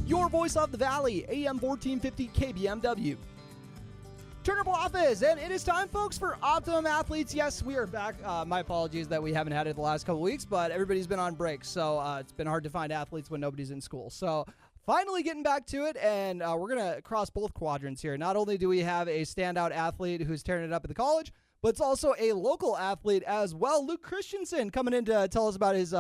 Your voice of the valley, AM 1450 KBMW. Turntable Office, and it is time, folks, for Optimum Athletes. Yes, we are back. My apologies that we haven't had it the last couple weeks, but everybody's been on break, so it's been hard to find athletes when nobody's in school. So finally getting back to it, and we're going to cross both quadrants here. Not only do we have a standout athlete who's tearing it up at the college, but it's also a local athlete as well. Luke Christensen coming in to tell us about his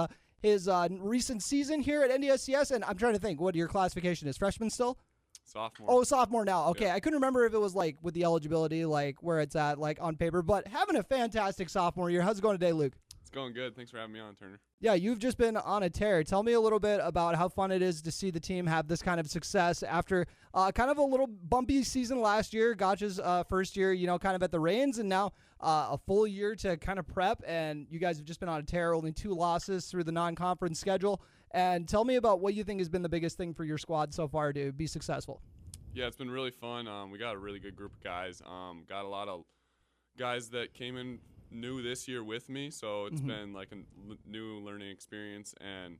recent season here at NDSCS, and I'm trying to think what your classification is. Freshman still? Sophomore. Oh, sophomore now. Okay, Yeah. I couldn't remember if it was like with the eligibility, like where it's at, like on paper, but having a fantastic sophomore year. How's it going today, Luke? It's going good. Thanks for having me on, Turner. Yeah, you've just been on a tear. Tell me a little bit about how fun it is to see the team have this kind of success after kind of a little bumpy season last year. Gotch's first year, kind of at the reins, and now a full year to kind of prep, and you guys have just been on a tear, only 2 losses through the non-conference schedule. And tell me about what you think has been the biggest thing for your squad so far to be successful. Yeah, it's been really fun. We got a really good group of guys. Got a lot of guys that came in new this year with me, so it's been like a new learning experience, and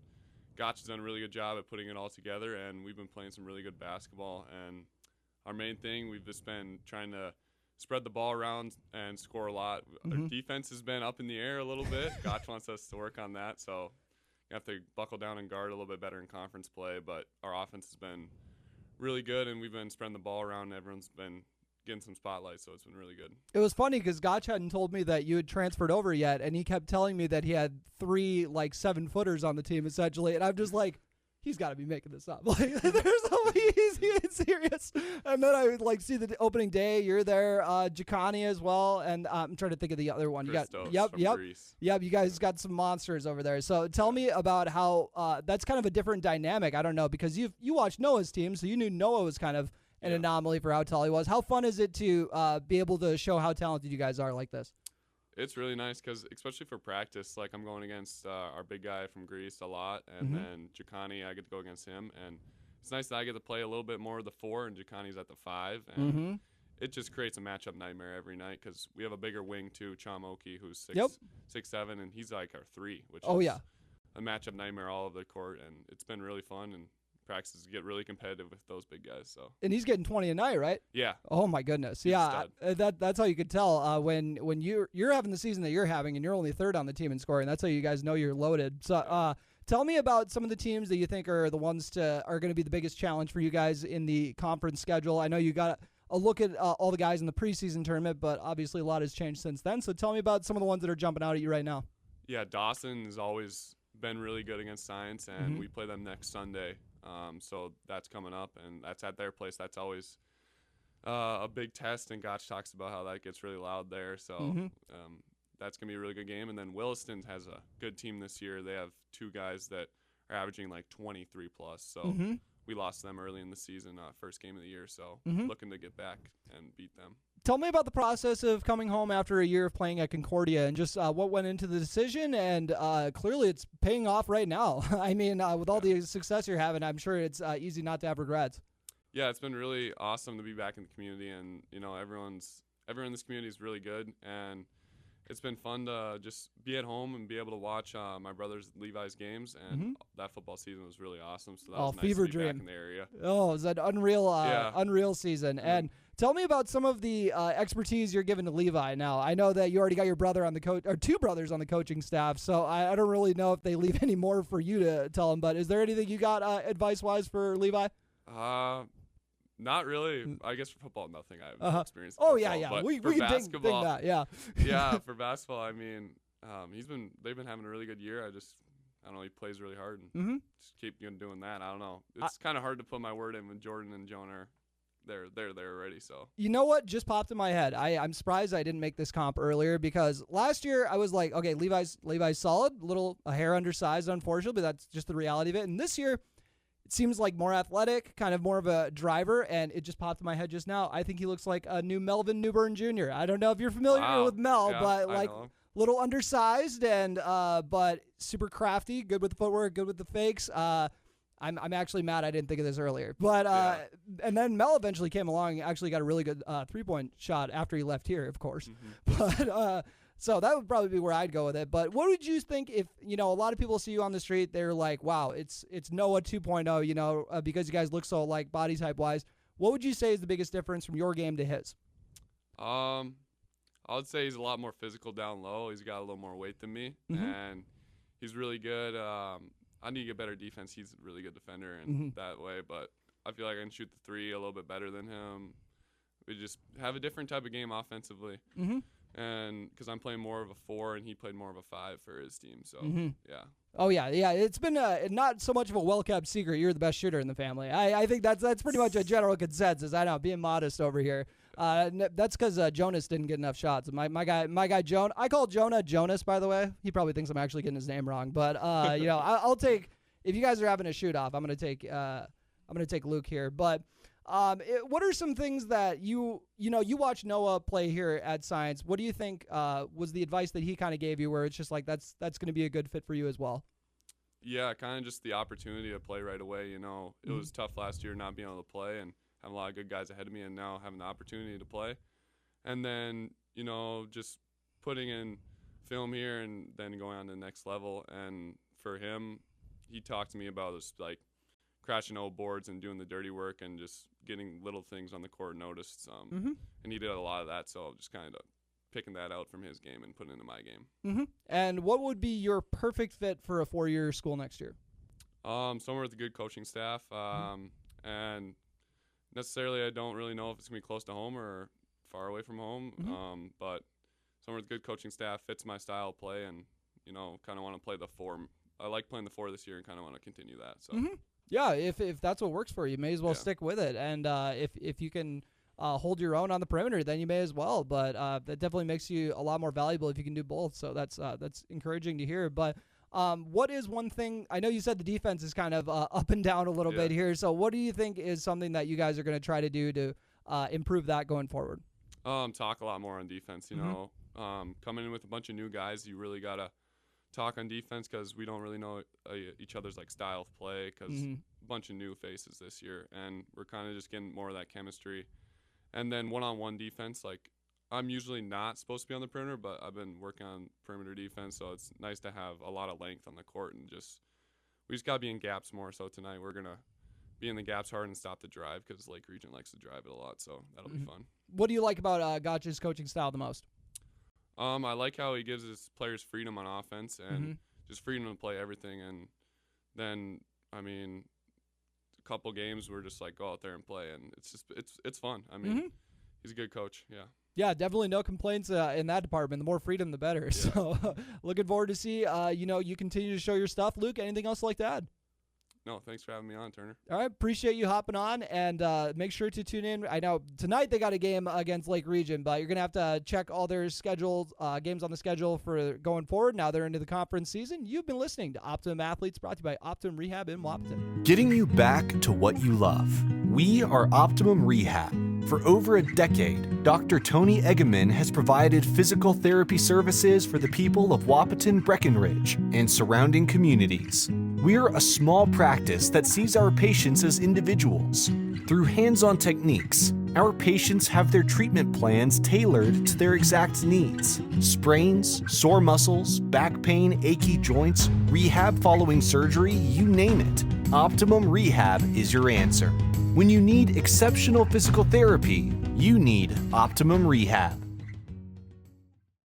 Gotch has done a really good job at putting it all together, and we've been playing some really good basketball. And our main thing, we've just been trying to spread the ball around and score a lot. Our defense has been up in the air a little bit. Gotch wants us to work on that, so you have to buckle down and guard a little bit better in conference play, but our offense has been really good, and we've been spreading the ball around, and everyone's been getting some spotlight, so it's been really good. It was funny because Gotch hadn't told me that you had transferred over yet, and he kept telling me that he had 3 7-footers on the team essentially, and I'm just like, he's got to be making this up. Like, there's no way he's serious. And then I would see the opening day. You're there, Jacani as well, and I'm trying to think of the other one. Christos you got from Greece. Yep. You guys got some monsters over there. So tell me about how that's kind of a different dynamic. I don't know, because you watched Noah's team, so you knew Noah was kind of an anomaly for how tall he was. How fun is it to be able to show how talented you guys are like this? It's really nice because, especially for practice, like I'm going against our big guy from Greece a lot, and then Jacani, I get to go against him, and it's nice that I get to play a little bit more of the 4, and Jacani's at the 5, and it just creates a matchup nightmare every night because we have a bigger wing too, Chamoki, who's 6'7", and he's like our 3, which is a matchup nightmare all over the court, and it's been really fun, and practices get really competitive with those big guys. So, and he's getting 20 a night, right? Yeah. Oh my goodness. Yeah, that's how you could tell when you're having the season that you're having, and you're only 3rd on the team in scoring. That's how you guys know you're loaded. So, tell me about some of the teams that you think are the ones are going to be the biggest challenge for you guys in the conference schedule. I know you got a look at all the guys in the preseason tournament, but obviously a lot has changed since then. So, tell me about some of the ones that are jumping out at you right now. Yeah, Dawson has always been really good against Science, and we play them next Sunday. So that's coming up, and that's at their place. That's always a big test, and Gotch talks about how that gets really loud there. So that's going to be a really good game. And then Williston has a good team this year. They have 2 guys that are averaging like 23+. So we lost them early in the season, first game of the year. So looking to get back and beat them. Tell me about the process of coming home after a year of playing at Concordia, and just what went into the decision, and clearly it's paying off right now. I mean, with all the success you're having, I'm sure it's easy not to have regrets. Yeah, it's been really awesome to be back in the community, and everyone in this community is really good, and it's been fun to just be at home and be able to watch my brother's Levi's games, and that football season was really awesome. So that was nice fever to be dream back in the area. Oh, it was an unreal season. And tell me about some of the expertise you're giving to Levi now. I know that you already got your brother on the coach, or 2 brothers on the coaching staff, so I don't really know if they leave any more for you to tell them. But is there anything you got advice-wise for Levi? Not really. I guess for football, nothing I've experienced. Oh, football, yeah. But We for ding basketball, that, yeah. Yeah, for basketball, I mean, they've been having a really good year. I don't know, he plays really hard, and just keep doing that. I don't know. It's kind of hard to put my word in when Jordan and Joan are they're there already. So you know what just popped in my head? I'm surprised I didn't make this comp earlier, because last year I was like, okay, Levi's solid, a hair undersized, unfortunately, but that's just the reality of it. And this year, it seems like more athletic, kind of more of a driver, and it just popped in my head just now. I think he looks like a new Melvin Newbern Jr. I don't know if you're familiar with Mel, but like little undersized and but super crafty, good with the footwork, good with the fakes. I'm actually mad I didn't think of this earlier. But and then Mel eventually came along and actually got a really good 3-point shot after he left here, of course. But So that would probably be where I'd go with it. But what would you think if, a lot of people see you on the street, they're like, wow, it's Noah 2.0, because you guys look so alike body type wise. What would you say is the biggest difference from your game to his? I would say he's a lot more physical down low. He's got a little more weight than me, and he's really good. I need to get better defense. He's a really good defender in that way, but I feel like I can shoot the three a little bit better than him. We just have a different type of game offensively, and because I'm playing more of a 4 and he played more of a 5 for his team, so yeah. Oh yeah. It's been not so much of a well-kept secret. You're the best shooter in the family. I think that's pretty much a general consensus. I know, being modest over here. That's because Jonas didn't get enough shots. My guy Joan. I call Jonah Jonas, by the way. He probably thinks I'm actually getting his name wrong, but I'll take, if you guys are having a shoot off, I'm gonna take Luke here. But what are some things that you watch Noah play here at Science? What do you think was the advice that he kind of gave you, where it's just like that's going to be a good fit for you as well? Yeah, kind of just the opportunity to play right away. It was tough last year not being able to play and having a lot of good guys ahead of me, and now having the opportunity to play. And then, just putting in film here and then going on to the next level. And for him, he talked to me about this, like, crashing old boards and doing the dirty work and just getting little things on the court noticed. And he did a lot of that, so just kind of picking that out from his game and putting it into my game. And what would be your perfect fit for a 4-year school next year? Somewhere with a good coaching staff. And necessarily I don't really know if it's going to be close to home or far away from home. But somewhere with good coaching staff fits my style of play, and, kind of want to play the 4. I like playing the 4 this year and kind of want to continue that. So. Yeah, if that's what works for you, may as well stick with it. And if you can hold your own on the perimeter, then you may as well. But that definitely makes you a lot more valuable if you can do both. So that's encouraging to hear. But what is one thing? I know you said the defense is kind of up and down a little bit here. So what do you think is something that you guys are going to try to do to improve that going forward? Talk a lot more on defense. Coming in with a bunch of new guys, you really gotta talk on defense, because we don't really know each other's style of play, because a bunch of new faces this year, and we're kind of just getting more of that chemistry. And then one-on-one defense, I'm usually not supposed to be on the perimeter, but I've been working on perimeter defense, so it's nice to have a lot of length on the court, and we just gotta be in gaps more. So tonight we're gonna be in the gaps hard and stop the drive, because Lake Region likes to drive it a lot, so that'll be fun. What do you like about Gotch's coaching style the most? I like how he gives his players freedom on offense and just freedom to play everything. And then, a couple games we're just go out there and play, and it's fun. He's a good coach. Yeah. Yeah, definitely no complaints in that department. The more freedom, the better. Yeah. So looking forward to see, you continue to show your stuff. Luke, anything else you'd like to add? No, thanks for having me on, Turner. All right, appreciate you hopping on, and make sure to tune in. I know tonight they got a game against Lake Region, but you're going to have to check all their scheduled games on the schedule for going forward. Now they're into the conference season. You've been listening to Optimum Athletes, brought to you by Optimum Rehab in Wapaton. Getting you back to what you love. We are Optimum Rehab. For over a decade, Dr. Tony Eggeman has provided physical therapy services for the people of Wapaton, Breckenridge, and surrounding communities. We're a small practice that sees our patients as individuals. Through hands-on techniques, our patients have their treatment plans tailored to their exact needs. Sprains, sore muscles, back pain, achy joints, rehab following surgery, you name it. Optimum Rehab is your answer. When you need exceptional physical therapy, you need Optimum Rehab.